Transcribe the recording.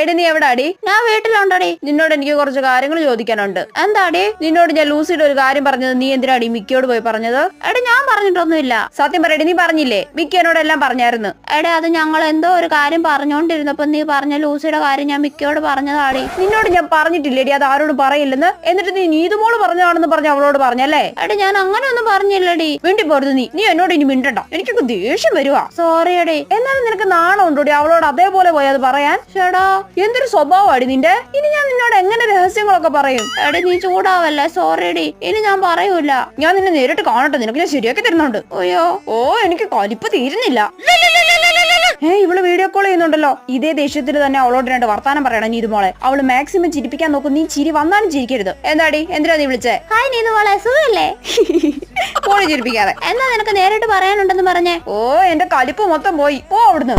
എടി നീ എവിടാടി? ഞാൻ വീട്ടിലുണ്ടടി. നിന്നോട് എനിക്ക് കുറച്ച് കാര്യങ്ങൾ ചോദിക്കാനുണ്ട്. എന്താടി? നിന്നോട് ഞാൻ ലൂസിയുടെ ഒരു കാര്യം പറഞ്ഞത് നീ എന്തിനാടി മിക്കിയോട് പോയി പറഞ്ഞത്? എടി ഞാൻ പറഞ്ഞിട്ടൊന്നുമില്ല. സത്യം പറയടി, നീ പറഞ്ഞില്ലേ? മിക്കി എന്നോട് എല്ലാം പറഞ്ഞായിരുന്നു. എടി അത് ഞങ്ങൾ എന്തോ ഒരു കാര്യം പറഞ്ഞോണ്ടിരുന്നപ്പോ നീ പറഞ്ഞ ലൂസിയുടെ കാര്യം ഞാൻ മിക്കിയോട് പറഞ്ഞതാടി. നിന്നോട് ഞാൻ പറഞ്ഞിട്ടില്ലേടി അത് ആരോട് പറയില്ലെന്ന്? എന്നിട്ട് നീ നീതുമോള് പറഞ്ഞതാണെന്ന് പറഞ്ഞ് അവളോട് പറഞ്ഞല്ലേ? എടി ഞാൻ അങ്ങനെയൊന്നും പറഞ്ഞില്ലടി. മിണ്ടി പോരുത് നീ എന്നോട് ഇനി മിണ്ടണ്ട, എനിക്കൊക്കെ ദേഷ്യം വരുവാ. സോറി എടി. എന്നാലും നിനക്ക് നാണം ഉണ്ടോടി അവളോട് അതേപോലെ പോയി അത് പറയാൻ? ചേടാ എന്തൊരു സ്വഭാവമാടി നിന്റെ. ഇനി ഞാൻ നിന്നോട് എങ്ങനെ രഹസ്യങ്ങളൊക്കെ പറയും? എടി നീ ചൂടാവല്ലേ. സോറി എടി, ഇനി ഞാൻ പറയൂല. ഞാൻ നിന്നെ നേരിട്ട് കാണട്ടെ, നിനക്ക് ഞാൻ ശരിയാക്കി തരുന്നുണ്ട്. അയ്യോ എനിക്ക് കലിപ്പ് തീരുന്നില്ല. ഇവള് വീഡിയോ കോൾ ചെയ്യുന്നുണ്ടല്ലോ. ഇതേ ദേഷ്യത്തിൽ തന്നെ അവളോട് രണ്ട് വർത്താനം പറയണം നീതുമോളെ. അവള് മാക്സിമം ചിരിപ്പിക്കാൻ നോക്കും. നീ ചിരി വന്നാലും ചിരിക്കരുത്. എന്താടി, എന്തിനാ നീ വിളിച്ചേ? ഹായ് നീതുമോളെ, സുഖല്ലേ? കോളി ചിരിപ്പിക്കാതെ. എന്നാ നിനക്ക് നേരിട്ട് പറയാനുണ്ടെന്ന് പറഞ്ഞേ. എന്റെ കലിപ്പ് മൊത്തം പോയി. അവിടുന്ന്.